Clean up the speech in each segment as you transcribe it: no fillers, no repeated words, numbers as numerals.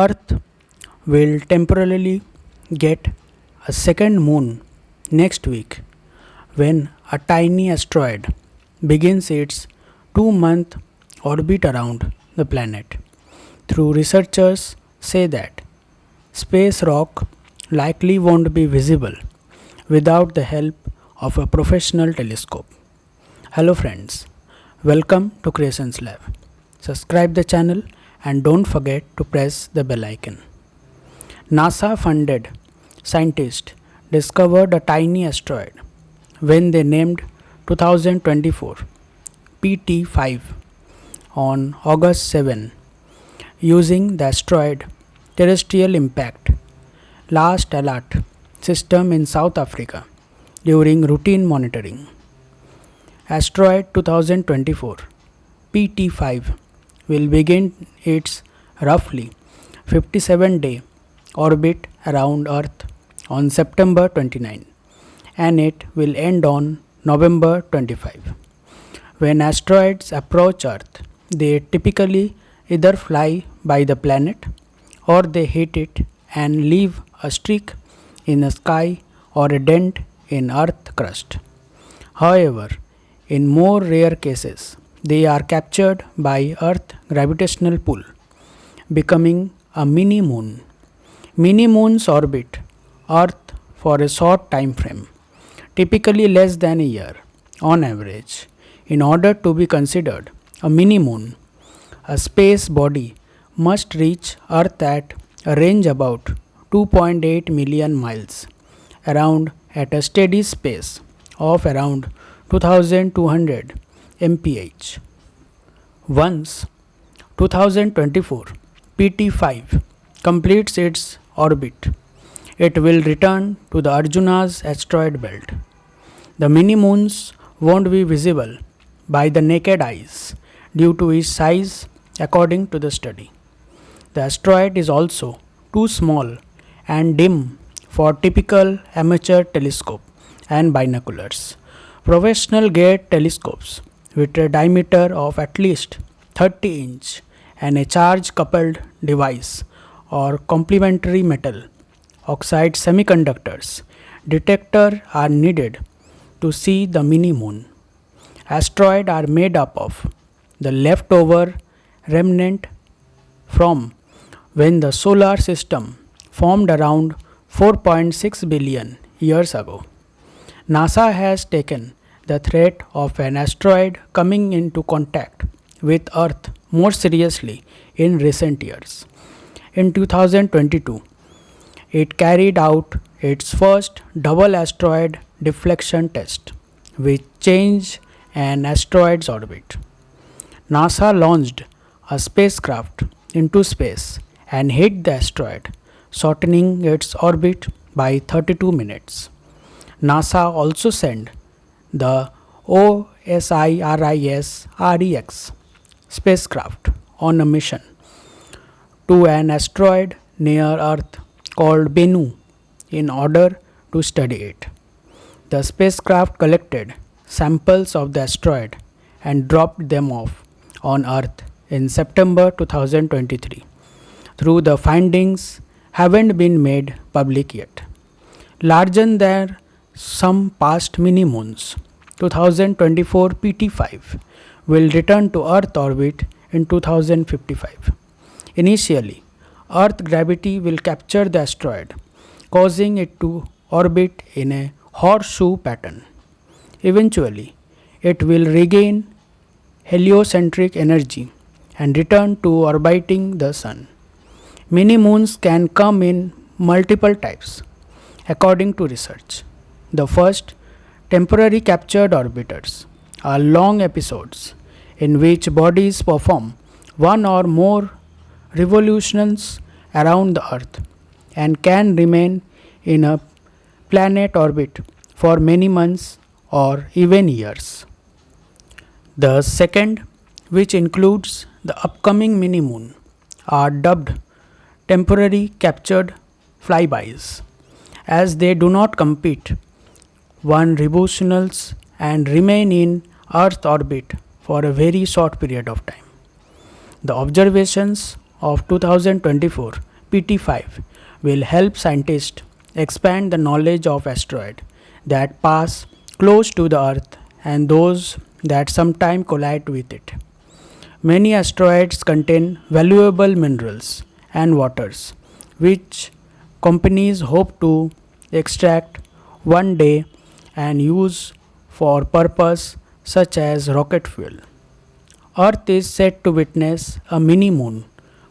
Earth will temporarily get a second moon next week when a tiny asteroid begins its 2 month orbit around the planet. Through researchers say that space rock likely won't be visible without the help of a professional telescope. Hello friends, welcome to Creations Lab. Subscribe the channel and don't forget to press the bell icon. NASA funded scientists discovered a tiny asteroid when they named 2024 PT5 on August 7 using the asteroid terrestrial impact last alert system in South Africa during routine monitoring. Asteroid 2024 PT5 will begin its roughly 57-day orbit around Earth on September 29 and it will end on November 25. When asteroids approach Earth, they typically either fly by the planet or they hit it and leave a streak in the sky or a dent in Earth crust. However, in more rare cases, they are captured by Earth gravitational pull, becoming a mini moon. Mini moons orbit Earth for a short time frame, typically less than a year on average. In order to be considered a mini moon, a space body must reach Earth at a range about 2.8 million miles around at a steady space of around 2200 mph. Once 2024 PT5 completes its orbit, it will return to the Arjun's asteroid belt. The mini moons won't be visible by the naked eyes due to its size, according to the study. The asteroid is also too small and dim for typical amateur telescope and binoculars. Professional grade telescopes with a diameter of at least 30 inch and a charge coupled device or complementary metal oxide semiconductors detector are needed to see the mini moon. Asteroids are made up of the leftover remnant from when the solar system formed around 4.6 billion years ago. NASA has taken the threat of an asteroid coming into contact with Earth more seriously in recent years. In 2022, it carried out its first double asteroid deflection test, which changed an asteroid's orbit. NASA launched a spacecraft into space and hit the asteroid, shortening its orbit by 32 minutes. NASA also sent the OSIRIS-REX spacecraft on a mission to an asteroid near Earth called Bennu in order to study it. The spacecraft collected samples of the asteroid and dropped them off on Earth in September 2023. Though the findings haven't been made public yet. Larger than some past mini moons, 2024 PT5 will return to Earth orbit in 2055. Initially, Earth gravity will capture the asteroid, causing it to orbit in a horseshoe pattern. Eventually, it will regain heliocentric energy and return to orbiting the Sun. Mini moons can come in multiple types, according to research. The first, temporary captured orbiters, are long episodes in which bodies perform one or more revolutions around the Earth and can remain in a planet orbit for many months or even years. The second, which includes the upcoming mini moon, are dubbed temporary captured flybys, as they do not compete one revolutions and remain in Earth orbit for a very short period of time. The observations of 2024 PT5 will help scientists expand the knowledge of asteroids that pass close to the Earth and those that sometimes collide with it. Many asteroids contain valuable minerals and waters, which companies hope to extract one day and use for purpose such as rocket fuel. Earth is set to witness a mini moon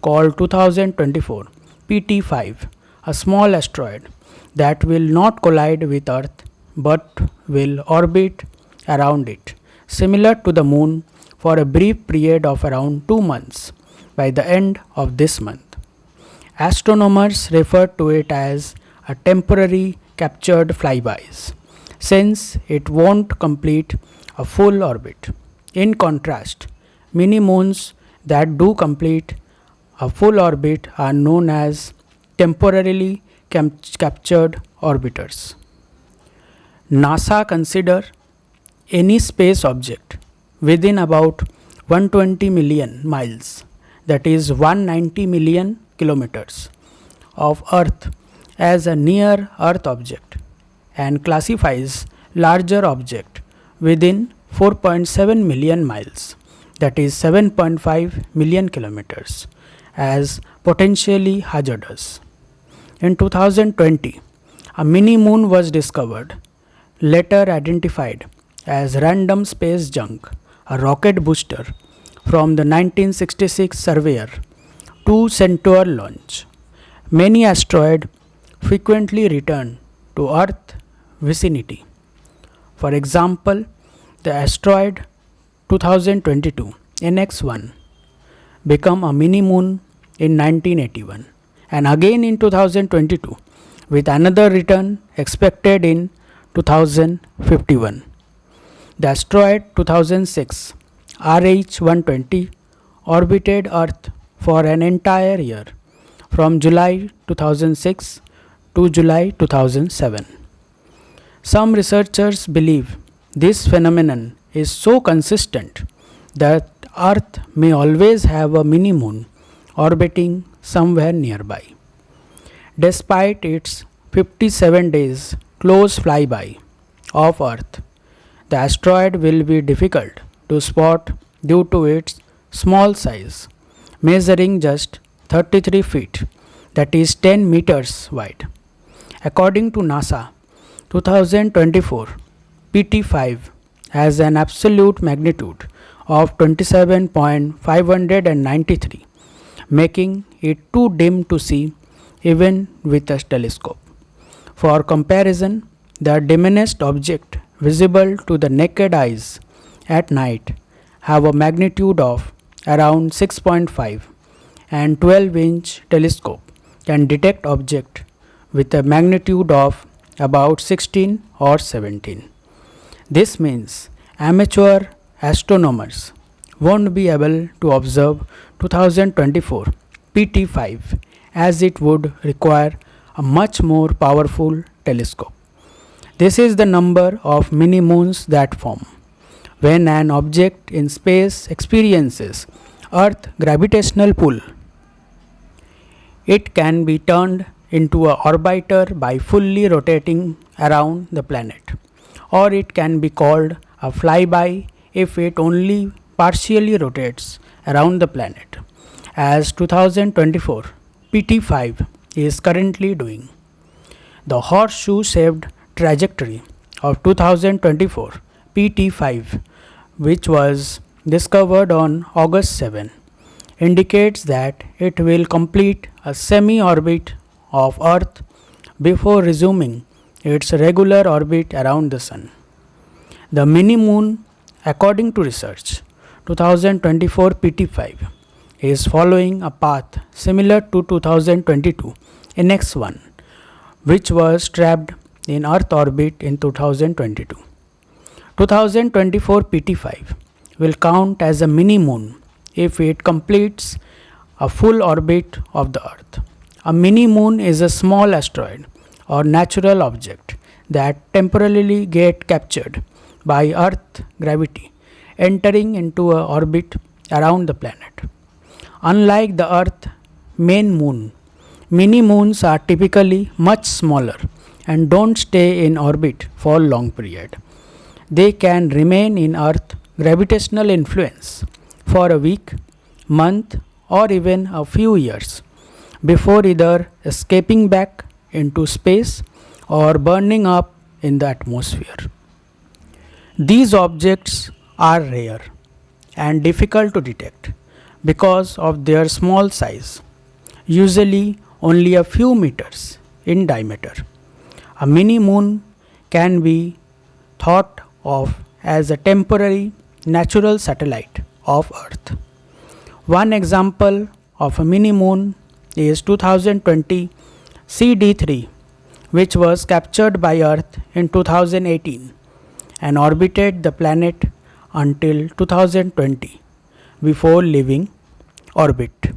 called 2024 PT5, a small asteroid that will not collide with Earth but will orbit around it, similar to the moon for a brief period of around 2 months by the end of this month. Astronomers refer to it as a temporary captured flybys since it won't complete a full orbit. In contrast, mini moons that do complete a full orbit are known as temporarily captured orbiters. NASA consider any space object within about 120 million miles, that is 190 million kilometers, of Earth as a near Earth object and classifies larger object within 4.7 million miles, that is 7.5 million kilometers, as potentially hazardous. In 2020, a mini moon was discovered, later identified as random space junk, a rocket booster from the 1966 Surveyor 2 Centaur launch. Many asteroids frequently return to Earth vicinity. For example, the asteroid 2022 NX1 became a mini moon in 1981 and again in 2022 with another return expected in 2051. The asteroid 2006 RH120 orbited Earth for an entire year from July 2006 to July 2007. Some researchers believe this phenomenon is so consistent that Earth may always have a mini moon orbiting somewhere nearby. Despite its 57 days close flyby of Earth, the asteroid will be difficult to spot due to its small size, measuring just 33 feet, that is 10 meters wide. According to NASA, 2024 PT5 has an absolute magnitude of 27.593, making it too dim to see even with a telescope. For comparison, the diminished object visible to the naked eyes at night have a magnitude of around 6.5, and 12-inch telescope can detect object with a magnitude of about 16 or 17. This means amateur astronomers won't be able to observe 2024 PT5 as it would require a much more powerful telescope. This is the number of mini moons that form. When an object in space experiences Earth's gravitational pull, it can be turned into an orbiter by fully rotating around the planet, or it can be called a flyby if it only partially rotates around the planet, as 2024 PT5 is currently doing. The horseshoe-shaped trajectory of 2024 PT5, which was discovered on August 7, indicates that it will complete a semi-orbit of Earth before resuming its regular orbit around the Sun. The mini moon, according to research, 2024 PT5 is following a path similar to 2022 NX1, which was trapped in Earth orbit in 2022. 2024 PT5 will count as a mini moon if it completes a full orbit of the Earth. A mini moon is a small asteroid or natural object that temporarily get captured by Earth gravity, entering into an orbit around the planet. Unlike the Earth main moon. Mini moons are typically much smaller and don't stay in orbit for long period. They can remain in Earth gravitational influence for a week, month or even a few years before either escaping back into space or burning up in the atmosphere. These objects are rare and difficult to detect because of their small size, usually only a few meters in diameter. A mini moon can be thought of as a temporary natural satellite of Earth. One example of a mini moon is 2020 CD3, which was captured by Earth in 2018 and orbited the planet until 2020 before leaving orbit.